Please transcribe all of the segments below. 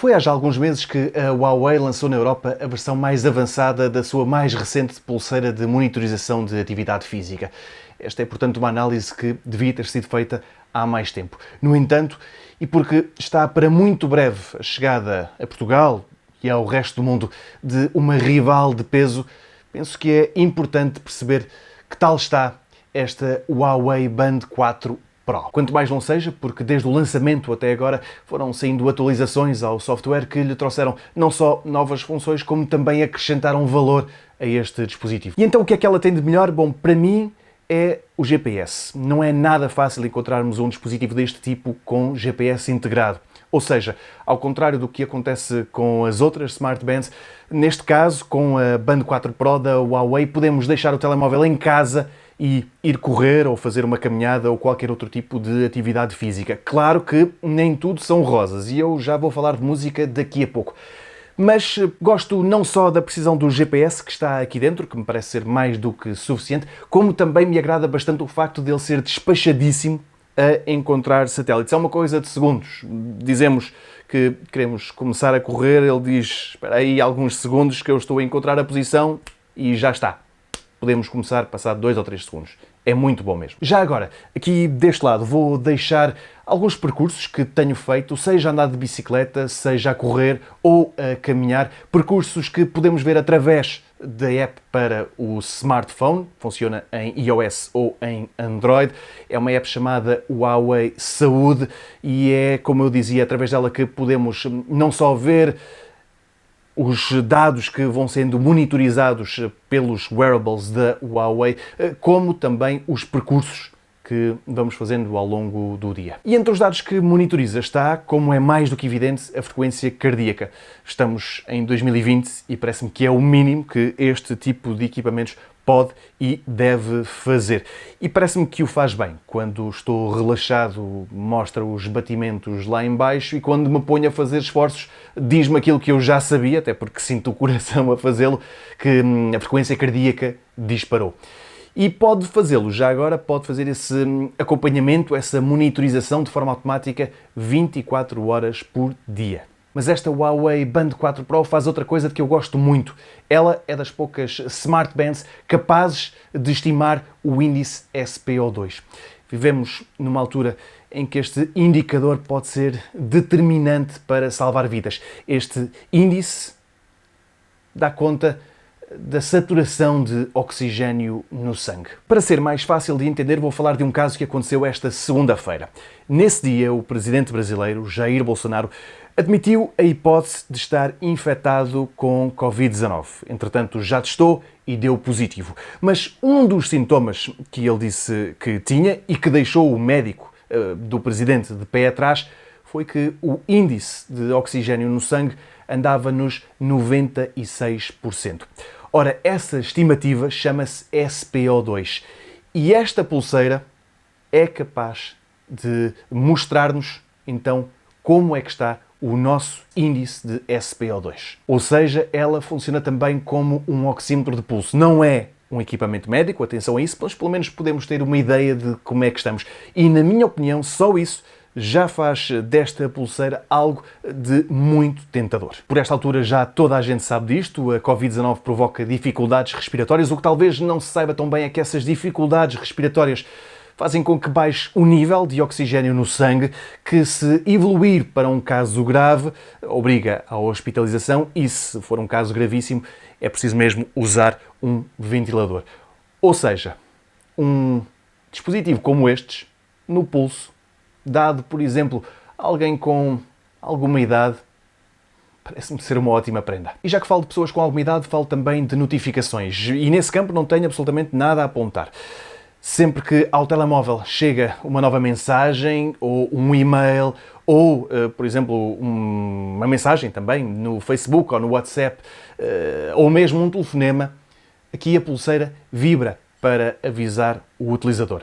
Foi há já alguns meses que a Huawei lançou na Europa a versão mais avançada da sua mais recente pulseira de monitorização de atividade física. Esta é, portanto, uma análise que devia ter sido feita há mais tempo. No entanto, e porque está para muito breve a chegada a Portugal e ao resto do mundo de uma rival de peso, penso que é importante perceber que tal está esta Huawei Band 4 Pro. Quanto mais não seja, porque desde o lançamento até agora foram saindo atualizações ao software que lhe trouxeram não só novas funções, como também acrescentaram valor a este dispositivo. E então o que é que ela tem de melhor? Bom, para mim é o GPS. Não é nada fácil encontrarmos um dispositivo deste tipo com GPS integrado. Ou seja, ao contrário do que acontece com as outras Smart Bands, neste caso, com a Band 4 Pro da Huawei, podemos deixar o telemóvel em casa e ir correr ou fazer uma caminhada ou qualquer outro tipo de atividade física. Claro que nem tudo são rosas e eu já vou falar de música daqui a pouco. Mas gosto não só da precisão do GPS que está aqui dentro, que me parece ser mais do que suficiente, como também me agrada bastante o facto de ele ser despachadíssimo a encontrar satélites. É uma coisa de segundos. Dizemos que queremos começar a correr, ele diz, espera aí alguns segundos que eu estou a encontrar a posição e já está. Podemos começar passado 2 ou 3 segundos. É muito bom mesmo. Já agora, aqui deste lado, vou deixar alguns percursos que tenho feito, seja a andar de bicicleta, seja a correr ou a caminhar. Percursos que podemos ver através da app para o smartphone, funciona em iOS ou em Android. É uma app chamada Huawei Saúde e é, como eu dizia, através dela que podemos não só ver os dados que vão sendo monitorizados pelos wearables da Huawei, como também os percursos que vamos fazendo ao longo do dia. E entre os dados que monitoriza está, como é mais do que evidente, a frequência cardíaca. Estamos em 2020 e parece-me que é o mínimo que este tipo de equipamentos pode e deve fazer. E parece-me que o faz bem. Quando estou relaxado, mostra os batimentos lá em baixo e quando me ponho a fazer esforços, diz-me aquilo que eu já sabia, até porque sinto o coração a fazê-lo, que a frequência cardíaca disparou. E pode fazê-lo, já agora pode fazer esse acompanhamento, essa monitorização de forma automática 24 horas por dia. Mas esta Huawei Band 4 Pro faz outra coisa de que eu gosto muito. Ela é das poucas Smart Bands capazes de estimar o índice SpO2. Vivemos numa altura em que este indicador pode ser determinante para salvar vidas. Este índice dá conta da saturação de oxigênio no sangue. Para ser mais fácil de entender, vou falar de um caso que aconteceu esta segunda-feira. Nesse dia, o presidente brasileiro, Jair Bolsonaro, admitiu a hipótese de estar infectado com Covid-19. Entretanto, já testou e deu positivo. Mas um dos sintomas que ele disse que tinha e que deixou o médico do presidente de pé atrás foi que o índice de oxigênio no sangue andava nos 96%. Ora, essa estimativa chama-se SpO2 e esta pulseira é capaz de mostrar-nos, então, como é que está o nosso índice de SpO2. Ou seja, ela funciona também como um oxímetro de pulso. Não é um equipamento médico, atenção a isso, mas pelo menos podemos ter uma ideia de como é que estamos. E, na minha opinião, só isso já faz desta pulseira algo de muito tentador. Por esta altura já toda a gente sabe disto, a Covid-19 provoca dificuldades respiratórias, o que talvez não se saiba tão bem é que essas dificuldades respiratórias fazem com que baixe o nível de oxigênio no sangue, que se evoluir para um caso grave, obriga à hospitalização e, se for um caso gravíssimo, é preciso mesmo usar um ventilador. Ou seja, um dispositivo como estes, no pulso, dado, por exemplo, a alguém com alguma idade, parece-me ser uma ótima prenda. E já que falo de pessoas com alguma idade, falo também de notificações. E nesse campo não tenho absolutamente nada a apontar. Sempre que ao telemóvel chega uma nova mensagem, ou um e-mail, ou, por exemplo, uma mensagem também no Facebook ou no WhatsApp, ou mesmo um telefonema, aqui a pulseira vibra para avisar o utilizador.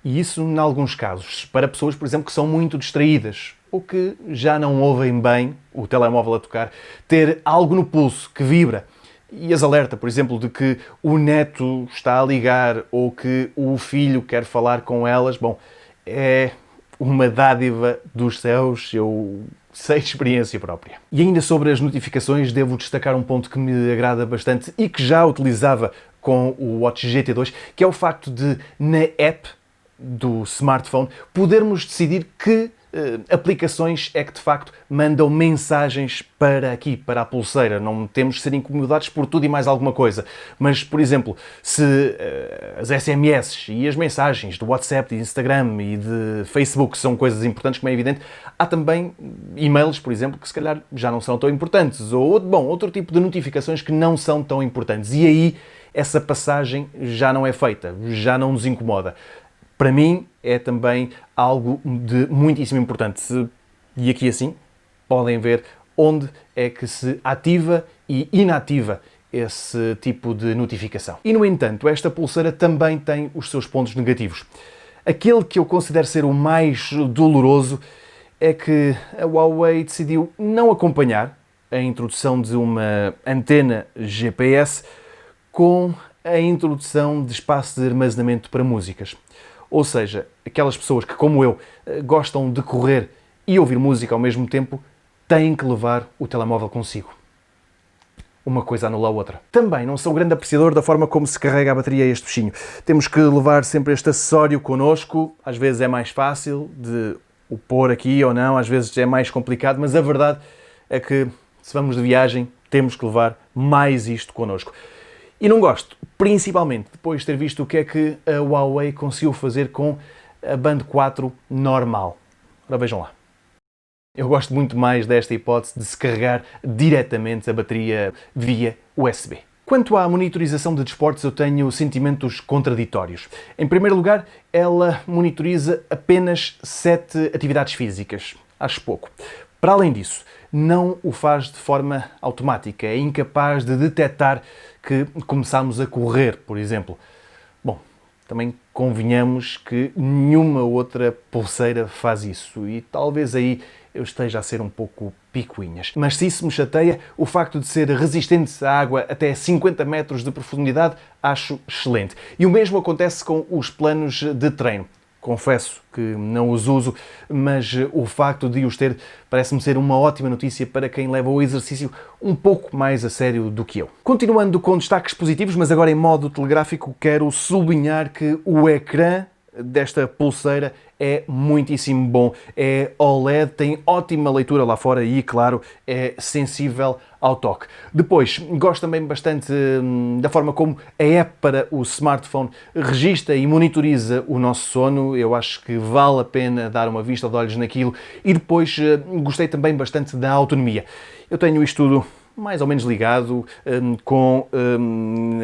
E isso, em alguns casos, para pessoas, por exemplo, que são muito distraídas ou que já não ouvem bem o telemóvel a tocar, ter algo no pulso que vibra e as alerta, por exemplo, de que o neto está a ligar ou que o filho quer falar com elas, bom, é uma dádiva dos céus. Eu sei de experiência própria. E ainda sobre as notificações, devo destacar um ponto que me agrada bastante e que já utilizava com o Watch GT2, que é o facto de, na app do smartphone, podermos decidir que aplicações é que de facto mandam mensagens para aqui, para a pulseira. Não temos de ser incomodados por tudo e mais alguma coisa. Mas, por exemplo, se as SMS e as mensagens do WhatsApp, de Instagram e de Facebook são coisas importantes, como é evidente, há também e-mails, por exemplo, que se calhar já não são tão importantes. Ou, bom, outro tipo de notificações que não são tão importantes. E aí essa passagem já não é feita, já não nos incomoda. Para mim, é também algo de muitíssimo importante. E aqui assim, podem ver onde é que se ativa e inativa esse tipo de notificação. E, no entanto, esta pulseira também tem os seus pontos negativos. Aquele que eu considero ser o mais doloroso é que a Huawei decidiu não acompanhar a introdução de uma antena GPS com a introdução de espaço de armazenamento para músicas. Ou seja, aquelas pessoas que, como eu, gostam de correr e ouvir música ao mesmo tempo, têm que levar o telemóvel consigo. Uma coisa anula a outra. Também não sou grande apreciador da forma como se carrega a bateria a este bichinho. Temos que levar sempre este acessório connosco. Às vezes é mais fácil de o pôr aqui ou não, às vezes é mais complicado, mas a verdade é que, se vamos de viagem, temos que levar mais isto connosco. E não gosto, principalmente depois de ter visto o que é que a Huawei conseguiu fazer com a Band 4 normal. Ora, vejam lá. Eu gosto muito mais desta hipótese de se carregar diretamente a bateria via USB. Quanto à monitorização de desportos, eu tenho sentimentos contraditórios. Em primeiro lugar, ela monitoriza apenas 7 atividades físicas. Acho pouco. Para além disso, não o faz de forma automática. É incapaz de detectar que começamos a correr, por exemplo. Bom, também convenhamos que nenhuma outra pulseira faz isso e talvez aí eu esteja a ser um pouco picuinhas. Mas se isso me chateia, o facto de ser resistente à água até 50 metros de profundidade acho excelente. E o mesmo acontece com os planos de treino. Confesso que não os uso, mas o facto de os ter parece-me ser uma ótima notícia para quem leva o exercício um pouco mais a sério do que eu. Continuando com destaques positivos, mas agora em modo telegráfico, quero sublinhar que o ecrã desta pulseira é muitíssimo bom. É OLED, tem ótima leitura lá fora e, claro, é sensível ao toque. Depois, gosto também bastante da forma como a app para o smartphone registra e monitoriza o nosso sono. Eu acho que vale a pena dar uma vista de olhos naquilo. E depois, gostei também bastante da autonomia. Eu tenho isto tudo mais ou menos ligado, com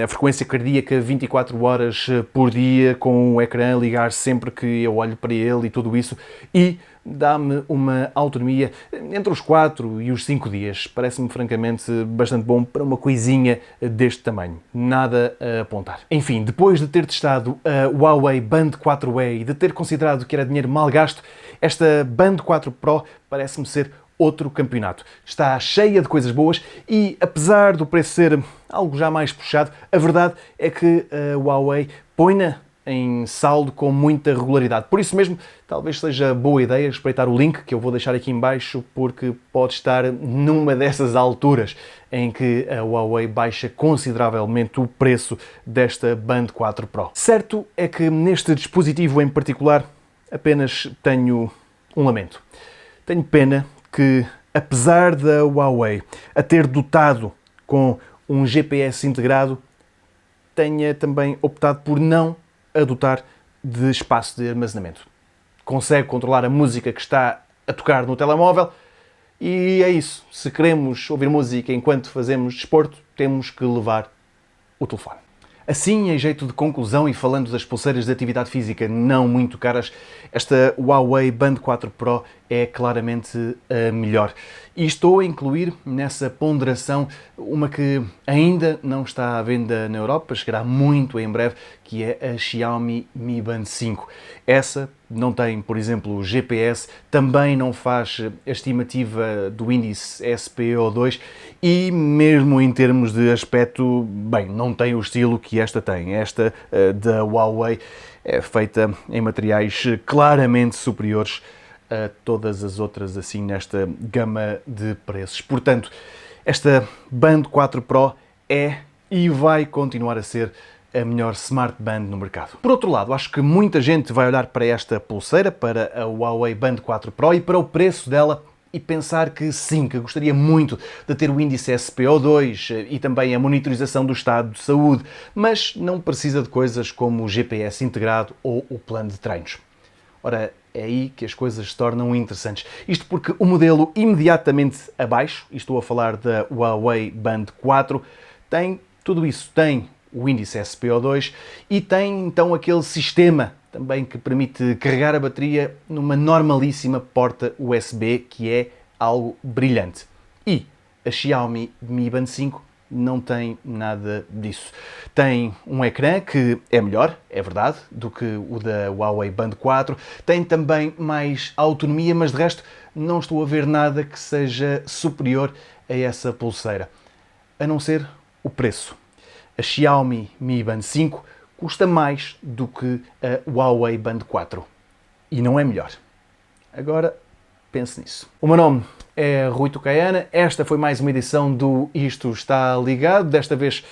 a frequência cardíaca 24 horas por dia, com o ecrã ligar sempre que eu olho para ele e tudo isso, e dá-me uma autonomia entre os 4 e os 5 dias. Parece-me francamente bastante bom para uma coisinha deste tamanho. Nada a apontar. Enfim, depois de ter testado a Huawei Band 4E e de ter considerado que era dinheiro mal gasto, esta Band 4 Pro parece-me ser outro campeonato. Está cheia de coisas boas e, apesar do preço ser algo já mais puxado, a verdade é que a Huawei põe-na em saldo com muita regularidade. Por isso mesmo, talvez seja boa ideia espreitar o link que eu vou deixar aqui em baixo, porque pode estar numa dessas alturas em que a Huawei baixa consideravelmente o preço desta Band 4 Pro. Certo é que neste dispositivo em particular apenas tenho um lamento. Tenho pena que, apesar da Huawei a ter dotado com um GPS integrado, tenha também optado por não adotar de espaço de armazenamento. Consegue controlar a música que está a tocar no telemóvel e é isso. Se queremos ouvir música enquanto fazemos desporto, temos que levar o telefone. Assim, em jeito de conclusão e falando das pulseiras de atividade física não muito caras, esta Huawei Band 4 Pro é claramente a melhor. E estou a incluir nessa ponderação uma que ainda não está à venda na Europa, chegará muito em breve, que é a Xiaomi Mi Band 5. Essa não tem, por exemplo, GPS, também não faz a estimativa do índice SPO2 e mesmo em termos de aspecto, bem, não tem o estilo que esta tem. Esta da Huawei é feita em materiais claramente superiores a todas as outras assim nesta gama de preços. Portanto, esta Band 4 Pro é e vai continuar a ser a melhor Smart Band no mercado. Por outro lado, acho que muita gente vai olhar para esta pulseira, para a Huawei Band 4 Pro e para o preço dela e pensar que sim, que gostaria muito de ter o índice SPO2 e também a monitorização do estado de saúde, mas não precisa de coisas como o GPS integrado ou o plano de treinos. Ora, é aí que as coisas se tornam interessantes. Isto porque o modelo imediatamente abaixo, e estou a falar da Huawei Band 4, tem tudo isso. Tem o índice SPO2 e tem então aquele sistema também que permite carregar a bateria numa normalíssima porta USB, que é algo brilhante. E a Xiaomi Mi Band 5 não tem nada disso. Tem um ecrã que é melhor, é verdade, do que o da Huawei Band 4. Tem também mais autonomia, mas de resto não estou a ver nada que seja superior a essa pulseira. A não ser o preço. A Xiaomi Mi Band 5 custa mais do que a Huawei Band 4. E não é melhor. Agora, pense nisso. O meu nome é Rui Tucaiana. Esta foi mais uma edição do Isto Está Ligado, desta vez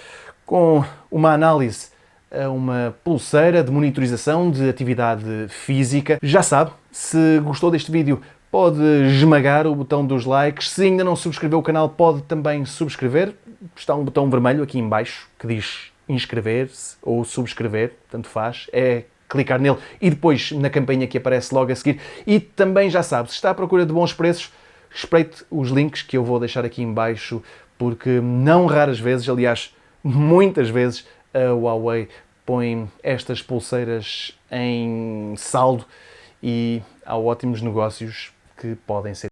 com uma análise a uma pulseira de monitorização de atividade física. Já sabe, se gostou deste vídeo, pode esmagar o botão dos likes. Se ainda não subscreveu o canal, pode também subscrever. Está um botão vermelho aqui em baixo que diz inscrever-se ou subscrever, tanto faz. É clicar nele e depois na campainha que aparece logo a seguir. E também já sabe, se está à procura de bons preços, espreite os links que eu vou deixar aqui em baixo, porque não raras vezes, aliás, muitas vezes, a Huawei põe estas pulseiras em saldo e há ótimos negócios que podem ser